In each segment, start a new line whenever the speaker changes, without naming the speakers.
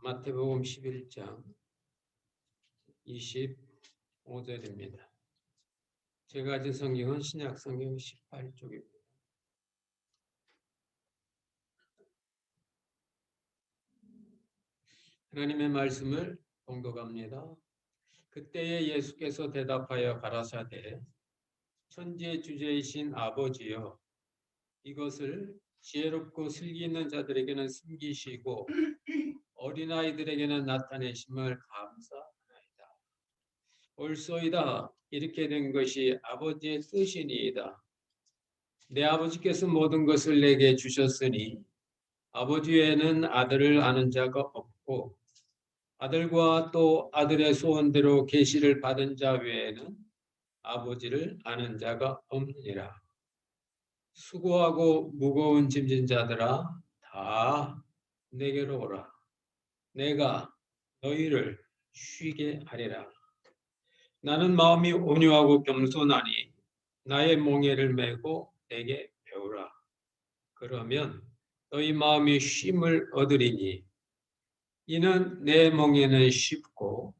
마태복음 11장 25절입니다. 제가 가진 성경은 신약 성경 18쪽입니다. 하나님의 말씀을 봉독합니다. 그때에 예수께서 대답하여 가라사대 천지의 주제이신 아버지여 이것을 지혜롭고 슬기 있는 자들에게는 숨기시고 어린아이들에게는 나타내심을 감사하나이다. 옳소이다. 이렇게 된 것이 아버지의 뜻이니이다. 내 아버지께서 모든 것을 내게 주셨으니 아버지 외에는 아들을 아는 자가 없고 아들과 또 아들의 소원대로 계시를 받은 자 외에는 아버지를 아는 자가 없느니라. 수고하고 무거운 짐진 자들아 다 내게로 오라. 내가 너희를 쉬게 하리라. 나는 마음이 온유하고 겸손하니 나의 몽에를 메고 내게 배우라. 그러면 너희 마음이 쉼을 얻으리니 이는 내 몽에는 쉽고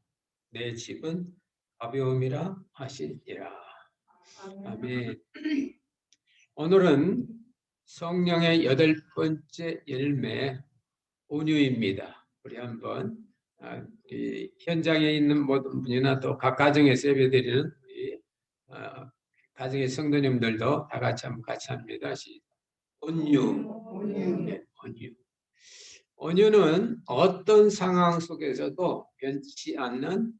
내 집은 가벼움이라 하시니라. 아멘. 오늘은 성령의 8번째 열매 온유입니다. 우리 한번 우리 현장에 있는 모든 분이나 또 각 가정에서 예배드리는 우리 가정의 성도님들도 다 같이 한번 같이 합니다. 온유. 네, 온유. 온유는 어떤 상황 속에서도 변치 않는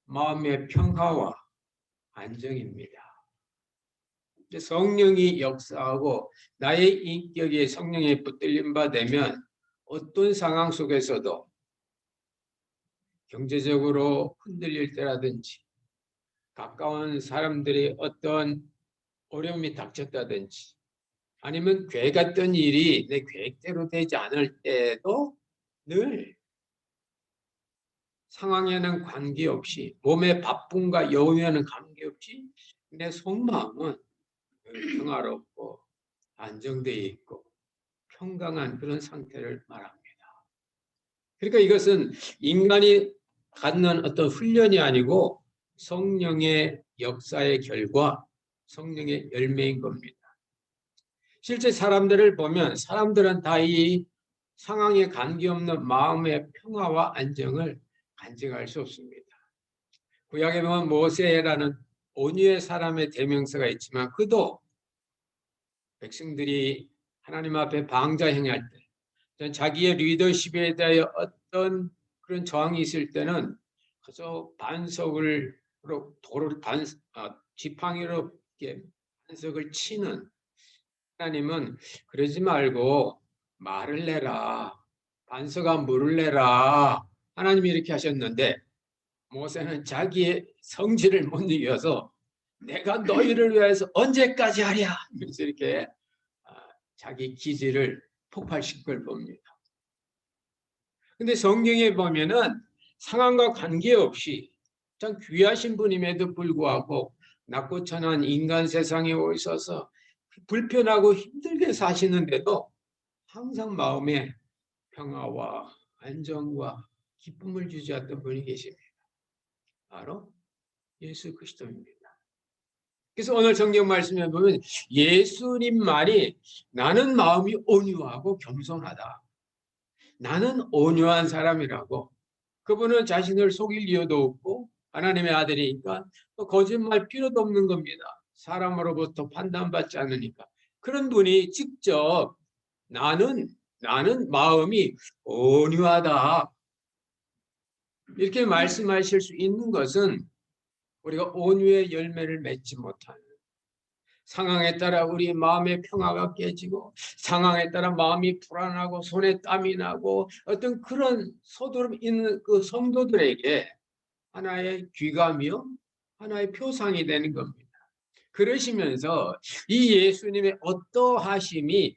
마음의 평화와 안정입니다. 성령이 역사하고 나의 인격이 성령에 붙들림 바 되면 어떤 상황 속에서도 경제적으로 흔들릴 때라든지 가까운 사람들이 어떤 어려움이 닥쳤다든지 아니면 계획했던 일이 내 계획대로 되지 않을 때도 늘 상황에는 관계없이 몸의 바쁨과 여유에는 관계없이 내 속마음은 평화롭고 안정되어 있고 평강한 그런 상태를 말합니다. 그러니까 이것은 인간이 갖는 어떤 훈련이 아니고 성령의 역사의 결과, 성령의 열매인 겁니다. 실제 사람들을 보면 사람들은 다 이 상황에 관계없는 마음의 평화와 안정을 간증할 수 없습니다. 구약에 보면 모세라는 온유의 사람의 대명사가 있지만 그도 백성들이 하나님 앞에 방자 행할 때 자기의 리더십에 대하여 어떤 그런 저항이 있을 때는 그저 반석을 돌을 지팡이로 이렇게 반석을 치는 하나님은 그러지 말고 말을 내라. 반석아 물을 내라. 하나님이 이렇게 하셨는데 모세는 자기의 성질을 못 이겨서 내가 너희를 위해서 언제까지 하랴. 그래서 이렇게 자기 기질을 폭발시킨 걸 봅니다. 근데 성경에 보면은 상황과 관계없이 참 귀하신 분임에도 불구하고 낮고 천한 인간 세상에 오셔서 불편하고 힘들게 사시는데도 항상 마음에 평화와 안정과 기쁨을 주셨던 분이 계십니다. 바로 예수 그리스도입니다. 그래서 오늘 성경 말씀에 보면 예수님 말이 나는 마음이 온유하고 겸손하다. 나는 온유한 사람이라고. 그분은 자신을 속일 이유도 없고 하나님의 아들이니까 또 거짓말 필요도 없는 겁니다. 사람으로부터 판단받지 않으니까. 그런 분이 직접 나는 마음이 온유하다. 이렇게 말씀하실 수 있는 것은 우리가 온유의 열매를 맺지 못하는 상황에 따라 우리 마음의 평화가 깨지고 상황에 따라 마음이 불안하고 손에 땀이 나고 어떤 그런 소드름 있는 그 성도들에게 하나의 귀감이요 하나의 표상이 되는 겁니다. 그러시면서 이 예수님의 어떠하심이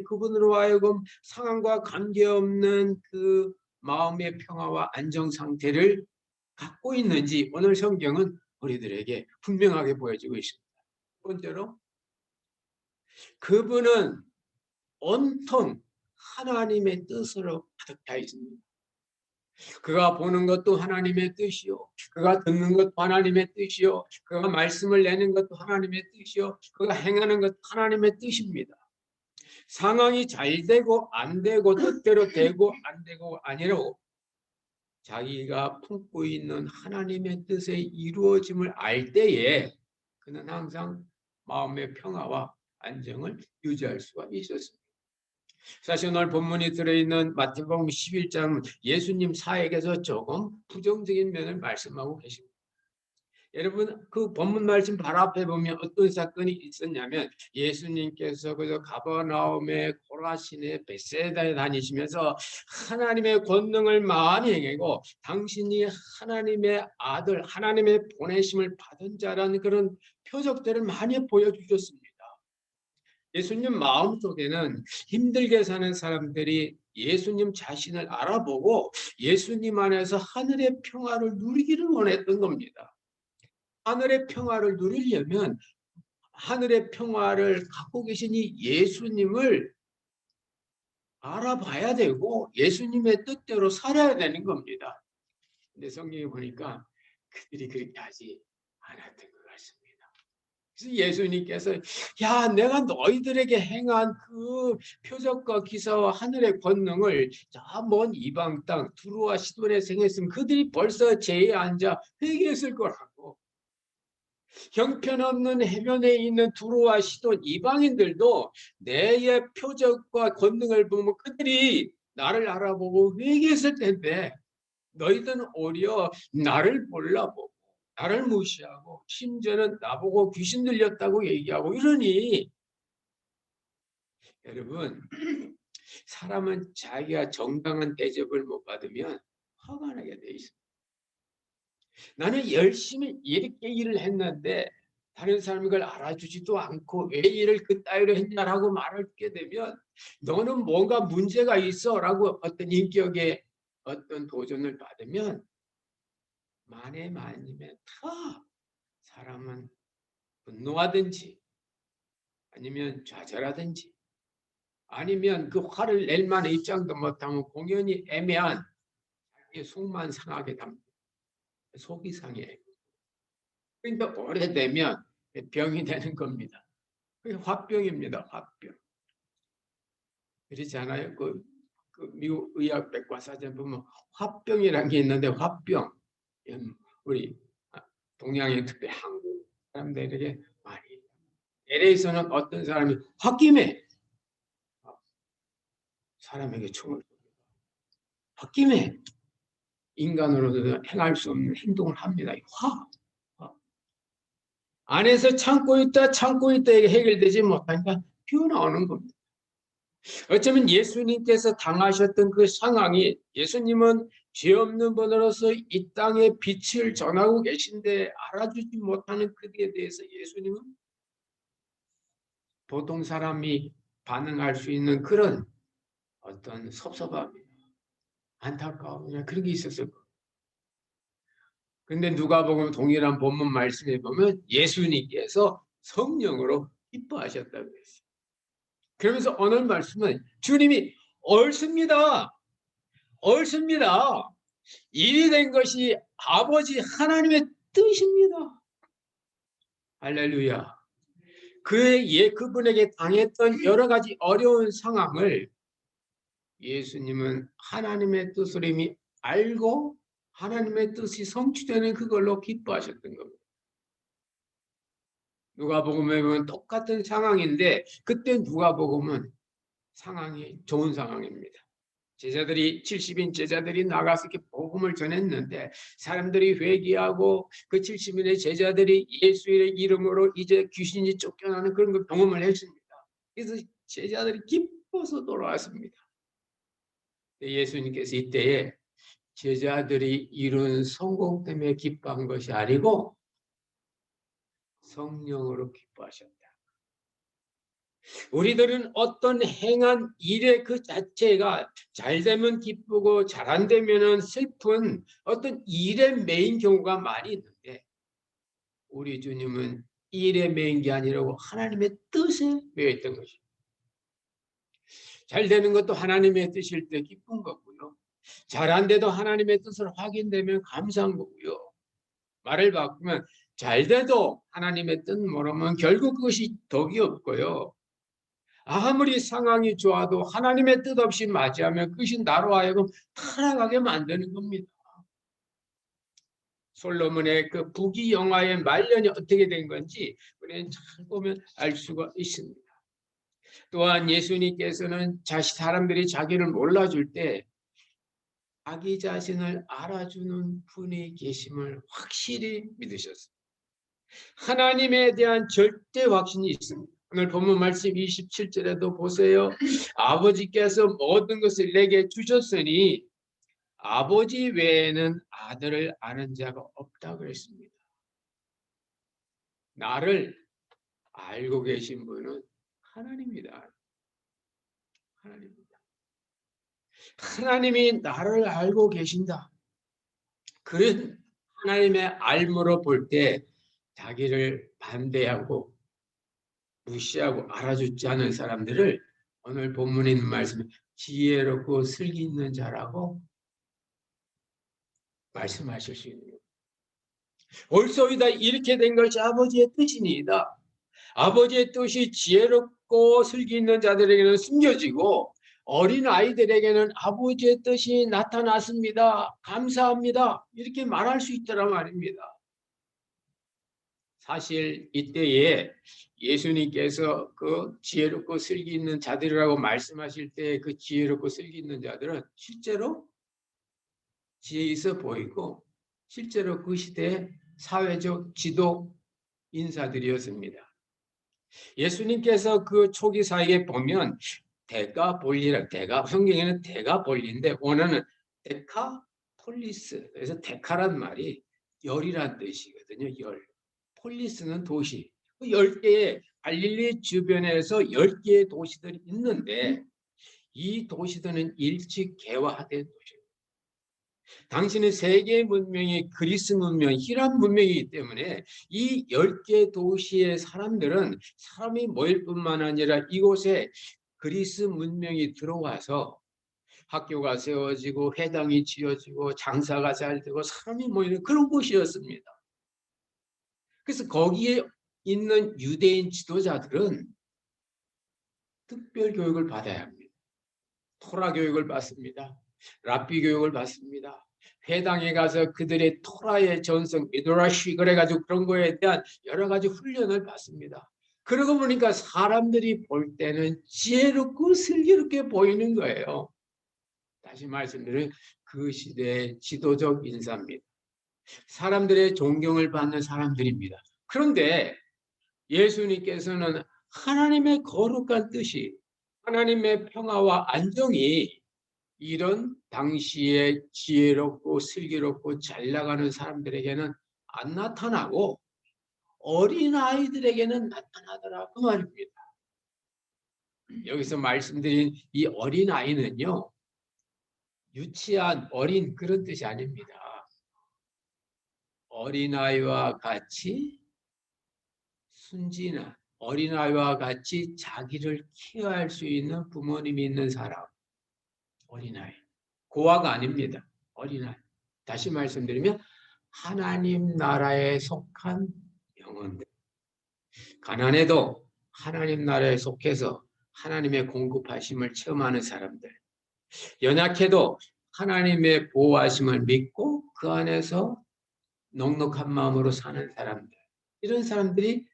그분으로 하여금 상황과 관계없는 그 마음의 평화와 안정 상태를 갖고 있는지 오늘 성경은 우리들에게 분명하게 보여주고 있습니다. 첫 번째로 그분은 온통 하나님의 뜻으로 가득 차 있습니다. 그가 보는 것도 하나님의 뜻이요, 그가 듣는 것도 하나님의 뜻이요, 그가 말씀을 내는 것도 하나님의 뜻이요, 그가 행하는 것도 하나님의 뜻입니다. 상황이 잘 되고 안 되고 뜻대로 되고 안 되고 아니라고 자기가 품고 있는 하나님의 뜻의 이루어짐을 알 때에 그는 항상 마음의 평화와 안정을 유지할 수가 있었습니다. 사실 오늘 본문이 들어있는 마태복음 11장 예수님 사역에서 조금 부정적인 면을 말씀하고 계십니다. 여러분 그 본문 말씀 바로 앞에 보면 어떤 사건이 있었냐면 예수님께서 그저 가버나움의 고라신의 베세다에 다니시면서 하나님의 권능을 많이 행하고 당신이 하나님의 아들 하나님의 보내심을 받은 자라는 그런 표적들을 많이 보여주셨습니다. 예수님 마음속에는 힘들게 사는 사람들이 예수님 자신을 알아보고 예수님 안에서 하늘의 평화를 누리기를 원했던 겁니다. 하늘의 평화를 누리려면 하늘의 평화를 갖고 계신 이 예수님을 알아봐야 되고 예수님의 뜻대로 살아야 되는 겁니다. 근데 성경에 보니까 그들이 그렇게 하지 않았던 것 같습니다. 그래서 예수님께서 야 내가 너희들에게 행한 그 표적과 기사와 하늘의 권능을 저 먼 이방 땅 두루와 시돈에 행했으면 그들이 벌써 제에 앉아 회개했을 거라고. 형편없는 해변에 있는 두루와 시돈 이방인들도 내의 표적과 권능을 보면 그들이 나를 알아보고 회개했을 텐데 너희들은 오히려 나를 몰라보고 나를 무시하고 심지어는 나보고 귀신 들렸다고 얘기하고 이러니 여러분 사람은 자기가 정당한 대접을 못 받으면 화가 나게 돼 있습니다. 나는 열심히 이렇게 일을 했는데 다른 사람이 그걸 알아주지도 않고 왜 일을 그따위로 했냐라고 말하게 되면 너는 뭔가 문제가 있어 라고 어떤 인격의 어떤 도전을 받으면 만에 만이면 다 사람은 분노하든지 아니면 좌절하든지 아니면 그 화를 낼 만한 입장도 못하면 공연히 애매한 속만 상하게 됩니다. 속이 상해. 그러니까 오래되면 병이 되는 겁니다. 그게 화병입니다. 화병. 그렇지 않아요? 그 미국 의학 백과사전 보면 화병이라는 게 있는데 화병. 우리 동양인 특히 한국 사람들에게 많이 LA에서는 어떤 사람이 홧김에 사람에게 총을 홧김에 인간으로도 행할 수 없는 행동을 합니다. 안에서 참고 있다 이게 해결되지 못하니까 튀어나오는 겁니다. 어쩌면 예수님께서 당하셨던 그 상황이 예수님은 죄 없는 분으로서 이 땅에 빛을 전하고 계신데 알아주지 못하는 그에 대해서 예수님은 보통 사람이 반응할 수 있는 그런 어떤 섭섭함이나 안타까움이나 그런 게 있었을 거예요. 근데 누가복음 동일한 본문 말씀에 보면 예수님께서 성령으로 기뻐하셨다고 했어요. 그러면서 오늘 말씀은 주님이 옳습니다. 옳습니다. 일이 된 것이 아버지 하나님의 뜻입니다. 할렐루야. 그분에게 당했던 여러 가지 어려운 상황을 예수님은 하나님의 뜻을 이미 알고 하나님의 뜻이 성취되는 그걸로 기뻐하셨던 겁니다. 누가복음에 보면 똑같은 상황인데 그때 누가복음은 상황이 좋은 상황입니다. 제자들이 70인 제자들이 나가서 이렇게 복음을 전했는데 사람들이 회개하고 그 70인의 제자들이 예수의 이름으로 이제 귀신이 쫓겨나는 그런 걸 경험을 했습니다. 그래서 제자들이 기뻐서 돌아왔습니다. 예수님께서 이때에 제자들이 이룬 성공 때문에 기뻐한 것이 아니고 성령으로 기뻐하셨다. 우리들은 어떤 행한 일의 그 자체가 잘 되면 기쁘고 잘 안 되면 슬픈 어떤 일에 매인 경우가 많이 있는데 우리 주님은 일에 매인 게 아니라고 하나님의 뜻에 매여 있던 것입니다. 잘 되는 것도 하나님의 뜻일 때 기쁜 거고요. 잘한데도 하나님의 뜻으로 확인되면 감사한 거고요. 말을 바꾸면 잘 돼도 하나님의 뜻 모르면 결국 그것이 덕이 없고요. 아무리 상황이 좋아도 하나님의 뜻 없이 맞이하면 그것이 나로 하여금 타락하게 만드는 겁니다. 솔로몬의 그 부귀영화의 말년이 어떻게 된 건지 우리는 잘 보면 알 수가 있습니다. 또한 예수님께서는 사람들이 자기를 몰라줄 때 자기 자신을 알아주는 분이 계심을 확실히 믿으셨습니다. 하나님에 대한 절대 확신이 있습니다. 오늘 본문 말씀 27절에도 보세요. 아버지께서 모든 것을 내게 주셨으니 아버지 외에는 아들을 아는 자가 없다고 그랬습니다. 나를 알고 계신 분은 하나님입니다. 하나님입니다. 하나님이 나를 알고 계신다. 그런 하나님의 알므로 볼 때 자기를 반대하고 무시하고 알아주지 않은 사람들을 오늘 본문에 있는 말씀에 지혜롭고 슬기 있는 자라고 말씀하실 수 있는 거예요. 옳소이다 이렇게 된 것이 아버지의 뜻이니이다. 아버지의 뜻이 지혜롭고 슬기 있는 자들에게는 숨겨지고 어린 아이들에게는 아버지의 뜻이 나타났습니다. 감사합니다. 이렇게 말할 수 있더란 말입니다. 사실 이때에 예수님께서 그 지혜롭고 슬기 있는 자들이라고 말씀하실 때 그 지혜롭고 슬기 있는 자들은 실제로 지혜 있어 보이고 실제로 그 시대의 사회적 지도 인사들이었습니다. 예수님께서 그 초기 사이에 보면 데카볼리라, 성경에는 데카볼리인데 원어는 데카폴리스, 그래서 데카란 말이 열이란 뜻이거든요. 열. 폴리스는 도시. 10개의 갈릴리 주변에서 10개의 도시들이 있는데 이 도시들은 일찍 개화된 도시입니다. 당시는 세계 문명이 그리스 문명, 히람 문명이기 때문에 이 10개 도시의 사람들은 사람이 모일 뿐만 아니라 이곳에 그리스 문명이 들어와서 학교가 세워지고 회당이 지어지고 장사가 잘 되고 사람이 모이는 그런 곳이었습니다. 그래서 거기에 있는 유대인 지도자들은 특별 교육을 받아야 합니다. 토라 교육을 받습니다. 랍비 교육을 받습니다. 회당에 가서 그들의 토라의 전성, 미드라시 그래가지고 그런 거에 대한 여러 가지 훈련을 받습니다. 그러고 보니까 사람들이 볼 때는 지혜롭고 슬기롭게 보이는 거예요. 다시 말씀드리면 그 시대의 지도적 인사입니다. 사람들의 존경을 받는 사람들입니다. 그런데 예수님께서는 하나님의 거룩한 뜻이 하나님의 평화와 안정이 이런 당시에 지혜롭고 슬기롭고 잘 나가는 사람들에게는 안 나타나고 어린아이들에게는 나타나더라 그 말입니다. 여기서 말씀드린 이 어린아이는요 유치한 어린 그런 뜻이 아닙니다. 어린아이와 같이 순진한 어린아이와 같이 자기를 케어할 수 있는 부모님이 있는 사람. 어린아이. 고아가 아닙니다. 어린아이. 다시 말씀드리면 하나님 나라에 속한 영혼들. 가난해도 하나님 나라에 속해서 하나님의 공급하심을 체험하는 사람들. 연약해도 하나님의 보호하심을 믿고 그 안에서 넉넉한 마음으로 사는 사람들. 이런 사람들이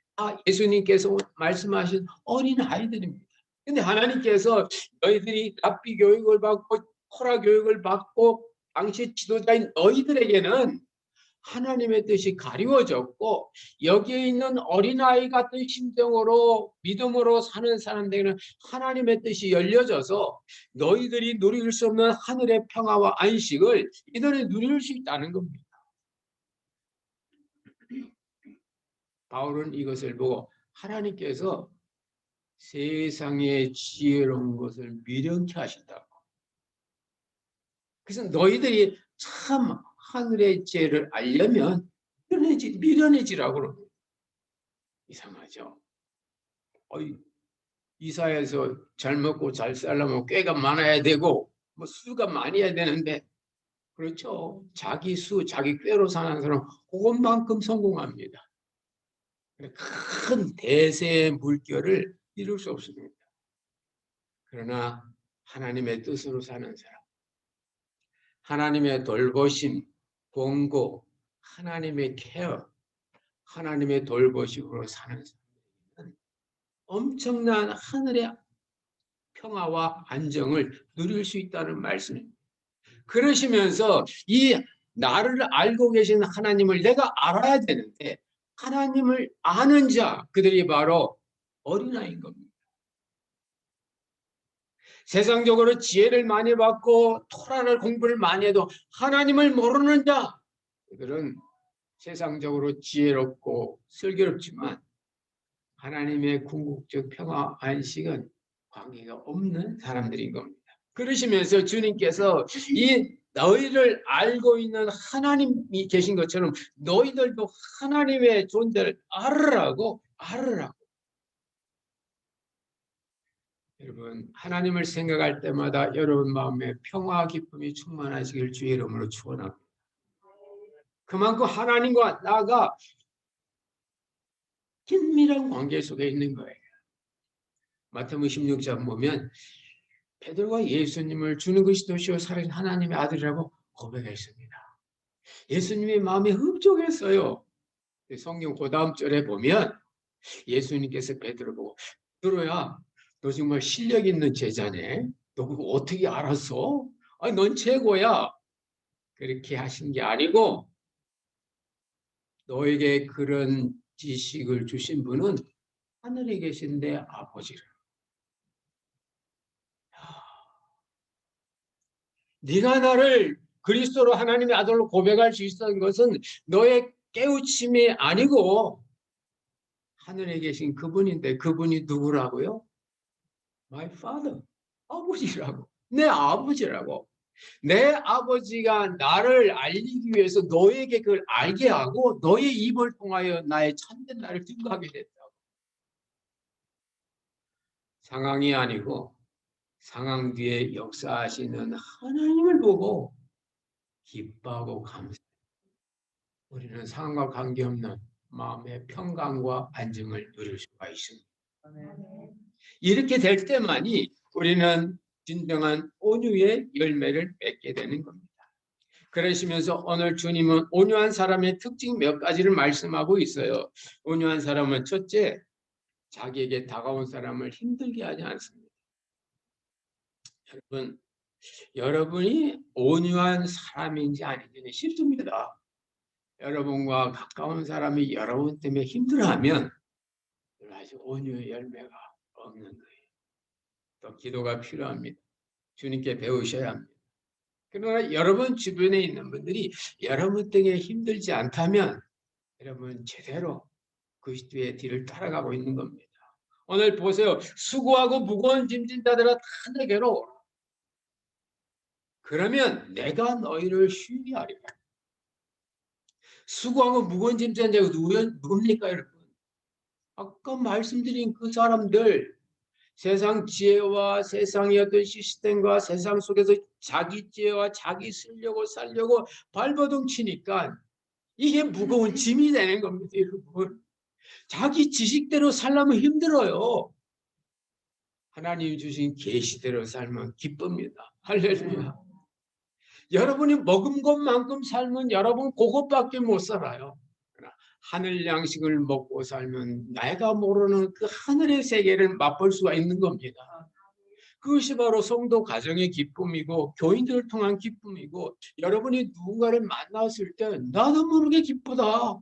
예수님께서 말씀하신 어린 아이들입니다. 근데 하나님께서 너희들이 랍비 교육을 받고 토라 교육을 받고 당시 지도자인 너희들에게는 하나님의 뜻이 가리워졌고 여기에 있는 어린아이 같은 심정으로 믿음으로 사는 사람들에게는 하나님의 뜻이 열려져서 너희들이 누릴 수 없는 하늘의 평화와 안식을 이들이 누릴 수 있다는 겁니다. 바울은 이것을 보고 하나님께서 세상의 지혜로운 것을 미련케 하신다고. 그래서 너희들이 참 하늘의 지혜를 알려면 미련해지라고 그럽니다. 이상하죠? 이사회에서 잘 먹고 잘 살려면 꾀가 많아야 되고 뭐 수가 많이 해야 되는데 그렇죠. 자기 수, 자기 꾀로 사는 사람 그것만큼 성공합니다. 큰 대세의 물결을 이룰 수 없습니다. 그러나 하나님의 뜻으로 사는 사람, 하나님의 돌보심, 권고, 하나님의 케어, 하나님의 돌보심으로 사는 사람은 엄청난 하늘의 평화와 안정을 누릴 수 있다는 말씀입니다. 그러시면서 이 나를 알고 계신 하나님을 내가 알아야 되는데 하나님을 아는 자, 그들이 바로 어린아이인 겁니다. 세상적으로 지혜를 많이 받고 토라를 공부를 많이 해도 하나님을 모르는 자, 그들은 세상적으로 지혜롭고 슬기롭지만 하나님의 궁극적 평화 안식은 관계가 없는 사람들인 겁니다. 그러시면서 주님께서 이 너희를 알고 있는 하나님이 계신 것처럼 너희들도 하나님의 존재를 알으라고. 여러분, 하나님을 생각할 때마다 여러분 마음에 평화 기쁨이 충만하시길 주의 이름으로 축원합니다. 그만큼 하나님과 나가 긴밀한 관계 속에 있는 거예요. 마태복음 16장 보면 베드로가 예수님을 주는 그리스도시요 살아계신 하나님의 아들이라고 고백했습니다. 예수님의 마음이 흡족했어요. 성경 그 다음 절에 보면 예수님께서 베드로 보고 베드로야, 너 정말 실력 있는 제자네. 너 그거 어떻게 알았어? 아니, 넌 최고야. 그렇게 하신 게 아니고 너에게 그런 지식을 주신 분은 하늘에 계신 내 아버지라. 네가 나를 그리스도로 하나님의 아들로 고백할 수 있었던 것은 너의 깨우침이 아니고 하늘에 계신 그분인데 그분이 누구라고요? My father. 아버지라고. 내 아버지라고. 내 아버지가 나를 알리기 위해서 너에게 그걸 알게 하고 너의 입을 통하여 나의 참된 나를 증거하게 됐다고. 상황이 아니고 상황 뒤에 역사하시는 하나님을 보고 기뻐하고 감사해요. 우리는 상황과 관계없는 마음의 평강과 안정을 누릴 수가 있습니다. 이렇게 될 때만이 우리는 진정한 온유의 열매를 맺게 되는 겁니다. 그러시면서 오늘 주님은 온유한 사람의 특징 몇 가지를 말씀하고 있어요. 온유한 사람은 첫째, 자기에게 다가온 사람을 힘들게 하지 않습니다. 여러분이 온유한 사람인지 아닌지는 쉽습니다. 여러분과 가까운 사람이 여러분 때문에 힘들어하면 아주 온유의 열매가 없는 거예요. 또 기도가 필요합니다. 주님께 배우셔야 합니다. 그러나 여러분 주변에 있는 분들이 여러분 때문에 힘들지 않다면 여러분 제대로 그리스도의 뒤를 따라가고 있는 겁니다. 오늘 보세요. 수고하고 무거운 짐진 자들아 다 내게로 오라. 그러면 내가 너희를 쉬게 하리라. 수고하고 무거운 짐진 자가 누굽니까 여러분? 아까 말씀드린 그 사람들, 세상 지혜와 세상의 어떤 시스템과 세상 속에서 자기 지혜와 자기 쓰려고 살려고 발버둥 치니까 이게 무거운 짐이 되는 겁니다, 여러분. 자기 지식대로 살려면 힘들어요. 하나님 주신 계시대로 살면 기쁩니다. 할렐루야. 여러분이 먹은 것만큼 살면 여러분 그것밖에 못 살아요. 하늘 양식을 먹고 살면 내가 모르는 그 하늘의 세계를 맛볼 수가 있는 겁니다. 그것이 바로 성도 가정의 기쁨이고 교인들을 통한 기쁨이고 여러분이 누군가를 만났을 때 나도 모르게 기쁘다.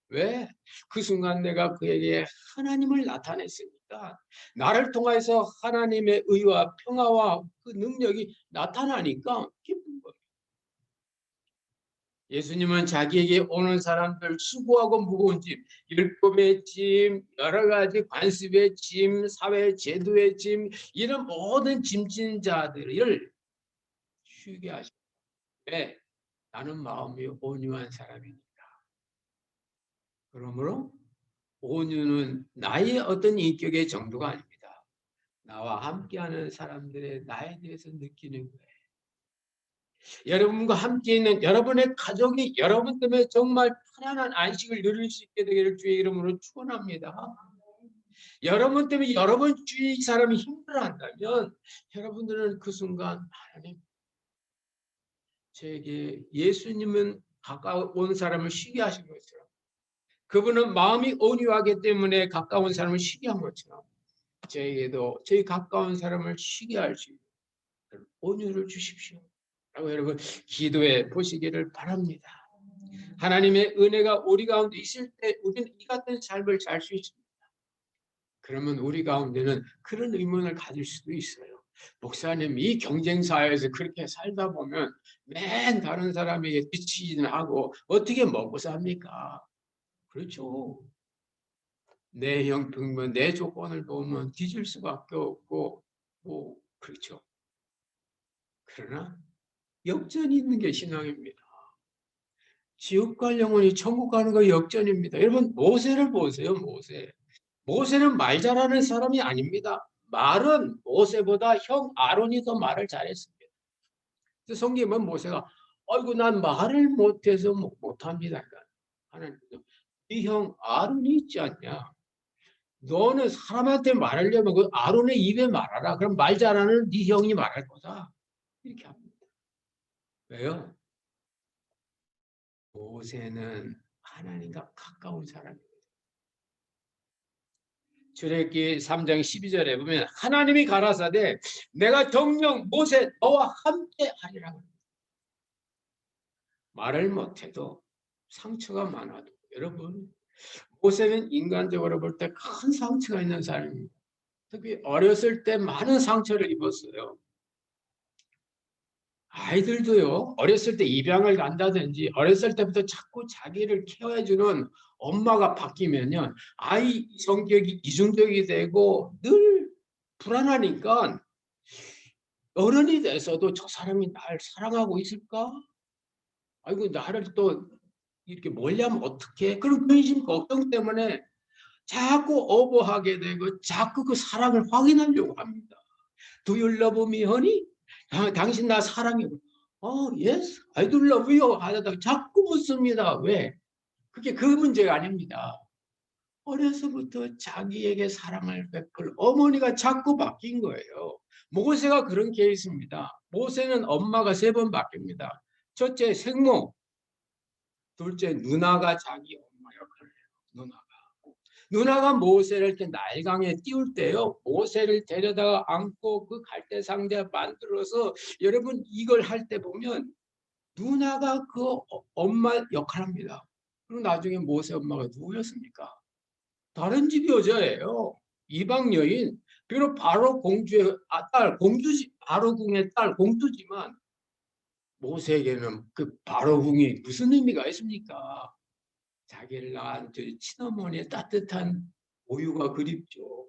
왜? 그 순간 내가 그에게 하나님을 나타냈으니까 나를 통해서 하나님의 의와 평화와 그 능력이 나타나니까 기쁜 거예요. 예수님은 자기에게 오는 사람들 수고하고 무거운 짐, 율법의 짐, 여러 가지 관습의 짐, 사회 제도의 짐, 이런 모든 짐진 자들을 쉬게 하십니다. 왜? 나는 마음이 온유한 사람이니까. 그러므로 온유는 나의 어떤 인격의 정도가 아닙니다. 나와 함께하는 사람들의 나에 대해서 느끼는 거예요. 여러분과 함께 있는 여러분의 가족이 여러분 때문에 정말 편안한 안식을 누릴 수 있게 되기를 주의 이름으로 축원합니다. 여러분 때문에 여러분 주위 사람이 힘들어한다면 여러분들은 그 순간 하나님, 제게 예수님은 가까운 사람을 쉬게 하신 것처럼, 그분은 마음이 온유하기 때문에 가까운 사람을 쉬게 한 것처럼 저에게도 저희 가까운 사람을 쉬게 할 수 있는 온유를 주십시오 라고 여러분 기도해 보시기를 바랍니다. 하나님의 은혜가 우리 가운데 있을 때 우리는 이 같은 삶을 살 수 있습니다. 그러면 우리 가운데는 그런 의문을 가질 수도 있어요. 목사님, 이 경쟁사회에서 그렇게 살다 보면 맨 다른 사람에게 뒤치기는 하고 어떻게 먹고 삽니까? 그렇죠. 내 형편만, 내 조건을 보면 뒤질 수밖에 없고, 그렇죠. 그러나 역전이 있는 게 신앙입니다. 지옥 갈 영혼이 천국 가는 거 역전입니다. 여러분, 모세를 보세요. 모세는 말 잘하는 사람이 아닙니다. 말은 모세보다 형 아론이 더 말을 잘했습니다. 성경은 모세가 아이고 난 말을 못해서 못합니다. 하나님께서 이 형 아론이 있지 않냐? 너는 사람한테 말하려면 그 아론의 입에 말하라. 그럼 말 잘하는 네 형이 말할 거다. 이렇게 합니다. 왜요? 모세는 하나님과 가까운 사람입니다. 출애굽기 3장 12절에 보면 하나님이 가라사대 내가 정녕 모세 너와 함께 하리라. 말을 못해도 상처가 많아도 여러분, 모세는 인간적으로 볼 때 큰 상처가 있는 사람입니다. 특히 어렸을 때 많은 상처를 입었어요. 아이들도요, 어렸을 때 입양을 간다든지 어렸을 때부터 자꾸 자기를 케어해주는 엄마가 바뀌면요, 아이 성격이 이중적이 되고 늘 불안하니까 어른이 돼서도 저 사람이 날 사랑하고 있을까? 아이고, 나를 또 이렇게 멀리하면 어떡해? 그런 근심 걱정 때문에 자꾸 오버하게 되고 자꾸 그 사랑을 확인하려고 합니다. Do you love me, honey? 당신 나 사랑해. Yes, I do love you. 하다가 자꾸 묻습니다. 왜? 그게 그 문제가 아닙니다. 어려서부터 자기에게 사랑을 베풀 어머니가 자꾸 바뀐 거예요. 모세가 그런 케이스입니다. 모세는 엄마가 3번 바뀝니다. 첫째 생모, 둘째 누나가 자기 엄마 역할을 해요. 누나가 모세를 이렇게 날강에 띄울 때요, 모세를 데려다가 안고 그 갈대 상자 만들어서 여러분 이걸 할 때 보면 누나가 그 엄마 역할을 합니다. 그리고 나중에 모세 엄마가 누구였습니까? 다른 집 여자예요. 이방 여인. 비록 바로 공주의 딸, 공주지, 바로 궁의 딸, 공주지만 모세에게는 그 바로 궁이 무슨 의미가 있습니까? 자기를 낳은 친어머니의 따뜻한 오유가 그립죠.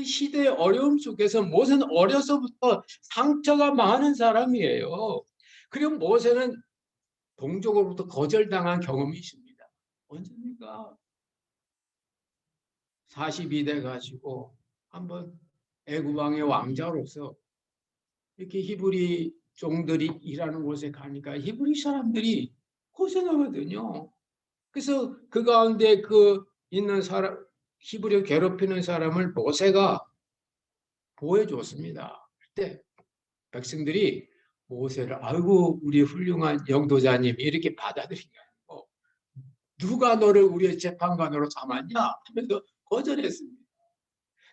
시대의 어려움 속에서 모세는 어려서부터 상처가 많은 사람이에요. 그리고 모세는 동족으로부터 거절당한 경험이 있습니다. 언제입니까? 42대 가지고 한번 애굽왕의 왕자로서 이렇게 히브리 종들이 일하는 곳에 가니까 히브리 사람들이 고생하거든요. 그래서 그 가운데 그 있는 사람, 히브리 괴롭히는 사람을 모세가 보호해줬습니다. 그때 백성들이 모세를 아이고 우리 훌륭한 영도자님 이렇게 받아들인 게 아니고 누가 너를 우리의 재판관으로 삼았냐 하면서 거절했습니다.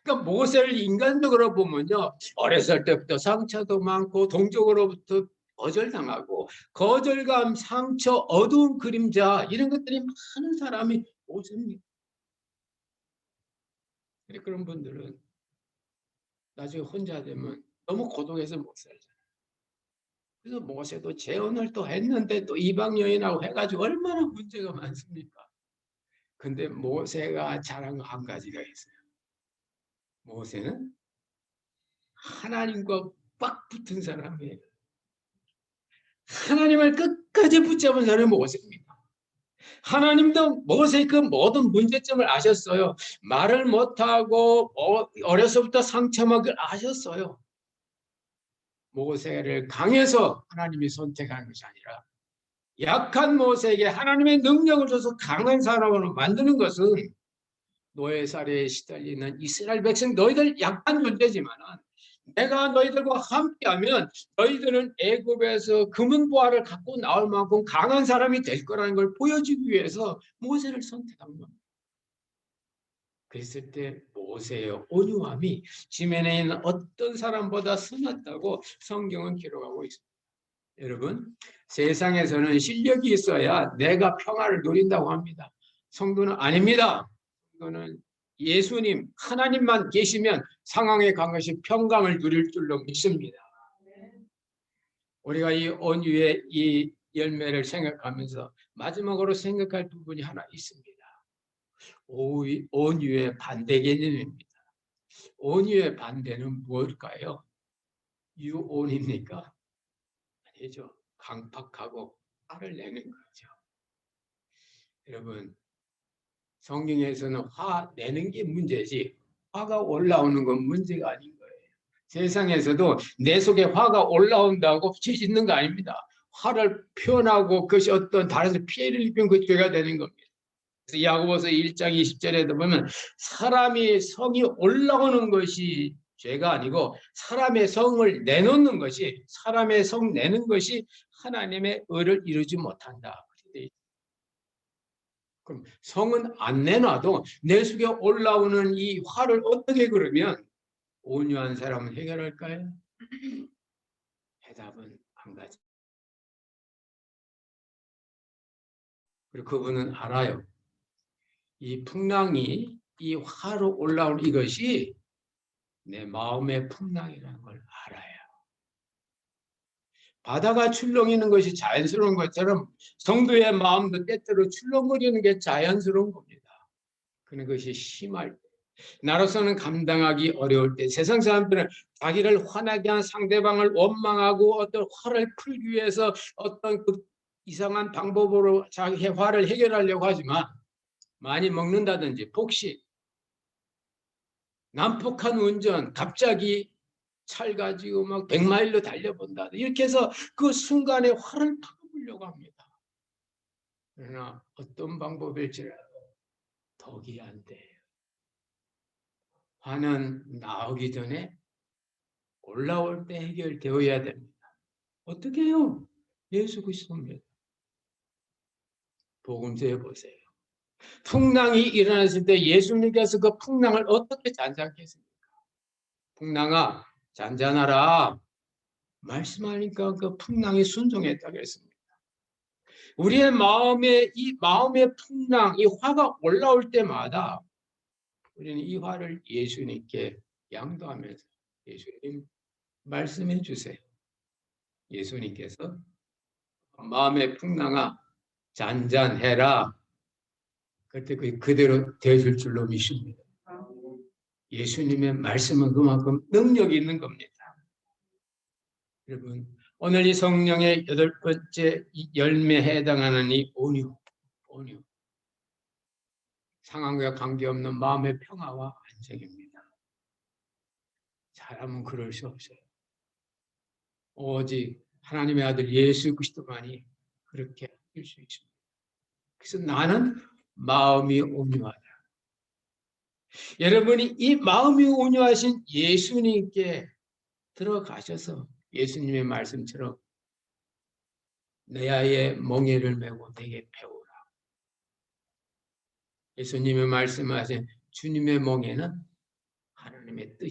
그러니까 모세를 인간적으로 보면요, 어렸을 때부터 상처도 많고 동족으로부터 거절당하고 거절감, 상처, 어두운 그림자 이런 것들이 많은 사람이 모세입니다. 그런 분들은 나중에 혼자 되면 너무 고독해서 못 살잖아요. 그래서 모세도 재혼을 또 했는데 또 이방 여인하고 해가지고 얼마나 문제가 많습니까? 근데 모세가 잘한 거 한 가지가 있어요. 모세는 하나님과 꽉 붙은 사람이에요. 하나님을 끝까지 붙잡은 사람이 모세입니다. 하나님도 모세의 그 모든 문제점을 아셨어요. 말을 못하고 어려서부터 상처만 걸 아셨어요. 모세를 강해서 하나님이 선택한 것이 아니라 약한 모세에게 하나님의 능력을 줘서 강한 사람으로 만드는 것은 노예살이에 시달리는 이스라엘 백성, 너희들 약한 존재지만 내가 너희들과 함께하면 너희들은 애굽에서 금은보화를 갖고 나올 만큼 강한 사람이 될 거라는 걸 보여주기 위해서 모세를 선택한 겁니다. 그랬을 때 모세의 온유함이 지면에 있는 어떤 사람보다 선했다고 성경은 기록하고 있습니다. 여러분, 세상에서는 실력이 있어야 내가 평화를 누린다고 합니다. 성도는 아닙니다. 성도는 예수님, 하나님만 계시면 상황에 관계없이 평강을 누릴 줄로 믿습니다. 우리가 이 온유의 이 열매를 생각하면서 마지막으로 생각할 부분이 하나 있습니다. 온유의 반대 개념입니다. 온유의 반대는 뭘까요? 유온입니까? 아니죠. 강팍하고 화를 내는 거죠. 여러분, 성경에서는 화 내는 게 문제지 화가 올라오는 건 문제가 아닌 거예요. 세상에서도 내 속에 화가 올라온다고 죄 짓는 거 아닙니다. 화를 표현하고 그것이 어떤 다른 데 피해를 입히면 그 죄가 되는 겁니다. 그래서 야고보서 1장 20절에도 보면 사람이 성이 올라오는 것이 죄가 아니고 사람의 성을 내놓는 것이, 사람의 성 내는 것이 하나님의 의를 이루지 못한다. 그럼 성은 안 내놔도 내 속에 올라오는 이 화를 어떻게 그러면 온유한 사람은 해결할까요? 해답은 한 가지. 그리고 그분은 알아요. 이 풍랑이, 이 화로 올라온 이것이 내 마음의 풍랑이라는 걸 알아요. 바다가 출렁이는 것이 자연스러운 것처럼 성도의 마음도 때때로 출렁거리는 게 자연스러운 겁니다. 그런 것이 심할 때, 나로서는 감당하기 어려울 때, 세상 사람들은 자기를 화나게 한 상대방을 원망하고 어떤 화를 풀기 위해서 어떤 그 이상한 방법으로 자기의 화를 해결하려고 하지만 많이 먹는다든지 폭식, 난폭한 운전, 갑자기 찰 가지고 막 100마일로 달려본다. 이렇게 해서 그 순간에 화를 풀어보려고 합니다. 그러나 어떤 방법일지라도 덕이 안 돼요. 화는 나오기 전에 올라올 때 해결되어야 됩니다. 어떻게 해요? 예수 그리스도입니다. 복음서에 보세요. 풍랑이 일어났을 때 예수님께서 그 풍랑을 어떻게 잔잔했습니까? 풍랑아 잔잔하라 말씀하니까 그 풍랑이 순종했다고 했습니다. 우리의 마음에 이 마음의 풍랑, 이 화가 올라올 때마다 우리는 이 화를 예수님께 양도하면서 예수님 말씀해 주세요. 예수님께서 마음의 풍랑아 잔잔해라. 그때 그대로 되어줄 줄로 믿습니다. 예수님의 말씀은 그만큼 능력이 있는 겁니다. 여러분, 오늘 이 성령의 8번째 열매에 해당하는 이 온유. 상황과 관계없는 마음의 평화와 안정입니다. 사람은 그럴 수 없어요. 오직 하나님의 아들 예수 그리스도만이 그렇게 할 수 있습니다. 그래서 나는 마음이 온유하다. 여러분이 이 마음이 온유하신 예수님께 들어가셔서 예수님의 말씀처럼 내 아이의 멍에를 메고 내게 배우라. 예수님의 말씀하신 주님의 멍에는 하나님의 뜻.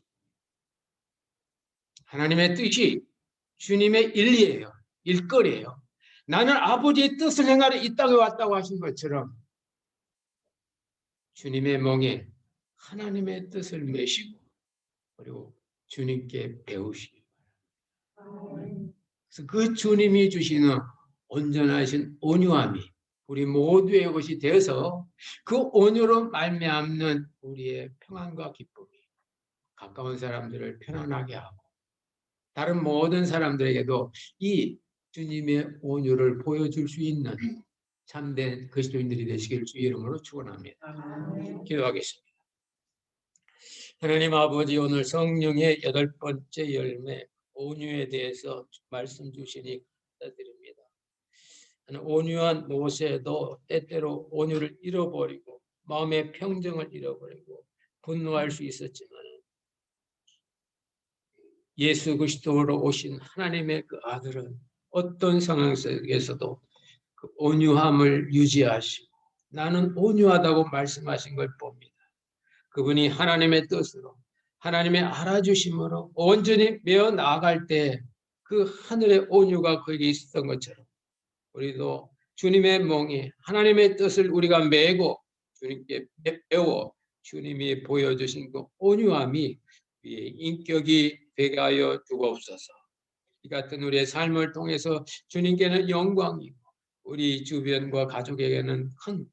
하나님의 뜻이 주님의 일이에요. 일거리예요. 나는 아버지의 뜻을 행하러 이 땅에 왔다고 하신 것처럼 주님의 멍에 하나님의 뜻을 메시고 그리고 주님께 배우시기 바랍니다. 그래서 그 주님이 주시는 온전하신 온유함이 우리 모두의 것이 되어서 그 온유로 말미암는 우리의 평안과 기쁨이 가까운 사람들을 편안하게 하고 다른 모든 사람들에게도 이 주님의 온유를 보여줄 수 있는 참된 그리스도인들이 되시기를 주의 이름으로 축원합니다. 기도하겠습니다. 하나님 아버지, 오늘 성령의 8번째 열매 온유에 대해서 말씀 주시니 감사드립니다. 온유한 모세도 때때로 온유를 잃어버리고 마음의 평정을 잃어버리고 분노할 수 있었지만 예수 그리스도로 오신 하나님의 그 아들은 어떤 상황 속에서도 그 온유함을 유지하시고 나는 온유하다고 말씀하신 걸 봅니다. 그분이 하나님의 뜻으로 하나님의 알아주심으로 온전히 메어 나아갈 때 그 하늘의 온유가 거기 있었던 것처럼 우리도 주님의 몽이 하나님의 뜻을 우리가 메고 주님께 배워 주님이 보여주신 그 온유함이 우리의 인격이 되게 하여 주옵소서. 이 같은 우리의 삶을 통해서 주님께는 영광이고 우리 주변과 가족에게는 큰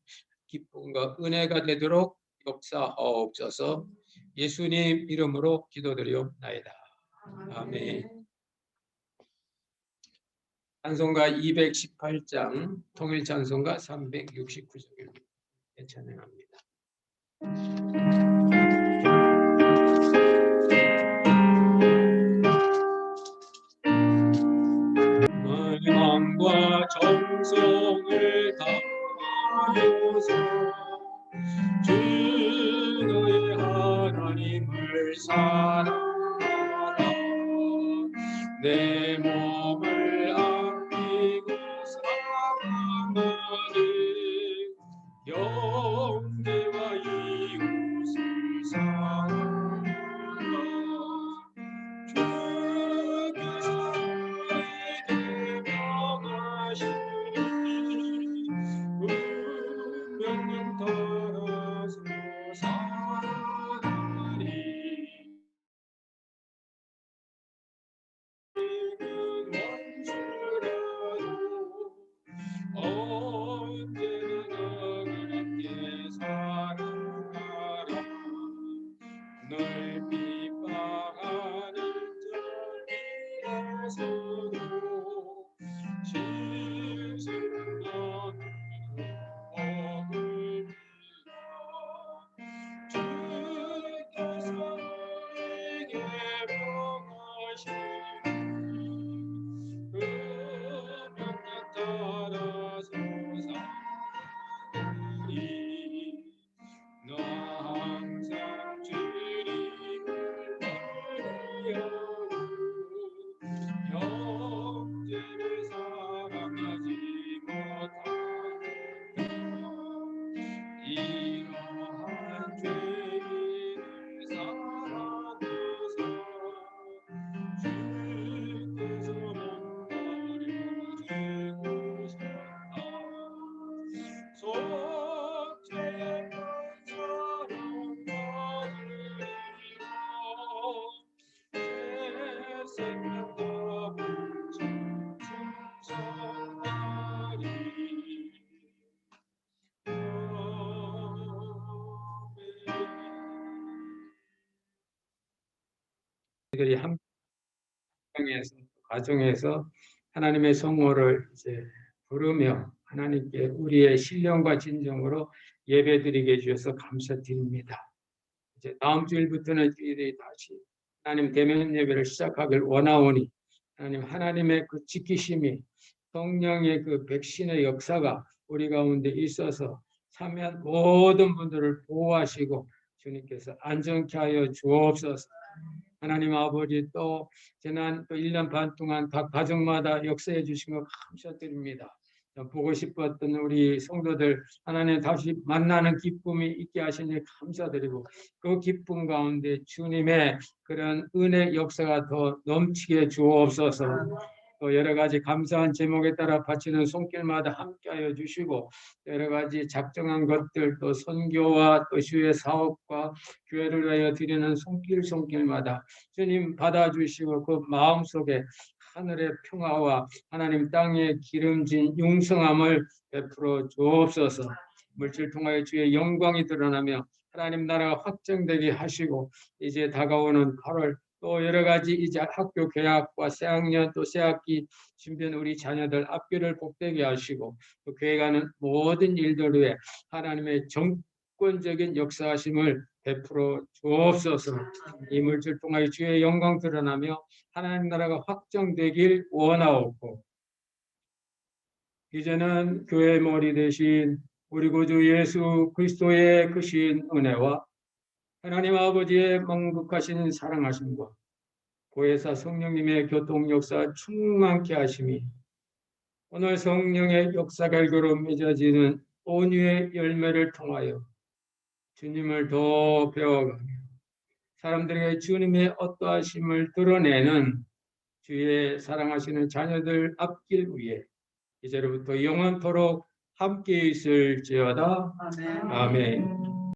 기쁨과 은혜가 되도록 역사하옵소서. 예수님 이름으로 기도드리옵나이다. 아멘. 찬송가 218장 통일 찬송가 369장 찬양합니다. 마음과 정성을 다하여서 주 너의 하나님을 사랑하라. 내 몸을 아끼고 사랑하는 형제와 이웃을 사랑하라. 주께서 우리에게 명하시니 운명은 따라서 살아가리. 언제나 너그럽게 사랑하라. 널 비방하는 자들에서도 실수는 너를 머물리라. 주께서 우리에게 명하시니 운명에 따라서 살아가리. 너 항상 주님을 의지하고 형제를 사랑하지 못하느냐. 이러한 죄인을 사랑하사 주께서 버려주고셨다. 속죄한 사랑 받으리라. 새 생명 답을 충성하리. 우리들이 한 가정에서 하나님의 성호를 이제 부르며 하나님께 우리의 신령과 진정으로 예배드리게 해주셔서 감사드립니다. 이제 다음 주일부터는 저희들이 다시 하나님 대면 예배를 시작하길 원하오니 하나님 하나님의 그 지키심이 성령의 그 백신의 역사가 우리 가운데 있어서 참여한 모든 분들을 보호하시고 주님께서 안전케 하여 주옵소서. 하나님 아버지 또 지난 또 1년 반 동안 각 가정마다 역사해 주신 것 감사드립니다. 보고 싶었던 우리 성도들 하나님 다시 만나는 기쁨이 있게 하시니 감사드리고 그 기쁨 가운데 주님의 그런 은혜 역사가 더 넘치게 주옵소서. 또 여러 가지 감사한 제목에 따라 바치는 손길마다 함께하여 주시고 여러 가지 작정한 것들 또 선교와 또 주의 사업과 교회를 위하여 드리는 손길마다 주님 받아주시고 그 마음속에 하늘의 평화와 하나님 땅의 기름진 융성함을 베풀어 주옵소서. 물질 통하여 주의 영광이 드러나며 하나님 나라가 확정되게 하시고 이제 다가오는 8월 또 여러 가지 이제 학교 개학과 새학년 또 새학기 준비하는 우리 자녀들 앞길을 복되게 하시고 또 교회 가는 모든 일들 위에 하나님의 정권적인 역사하심을 베풀어 주옵소서. 이 물질 통하여 주의 영광 드러나며 하나님 나라가 확정되길 원하옵고, 이제는 교회의 머리 대신 우리 구주 예수 그리스도의 크신 은혜와 하나님 아버지의 만극하신 사랑하심과 보혜사 성령님의 교통 역사 충만케 하심이 오늘 성령의 역사 결과로 맺어지는 온유의 열매를 통하여 주님을 더 배워가며 사람들에게 주님의 어떠하심을 드러내는 주의 사랑하시는 자녀들 앞길 위해 이제로부터 영원토록 함께 있을지어다.
아멘.
아멘.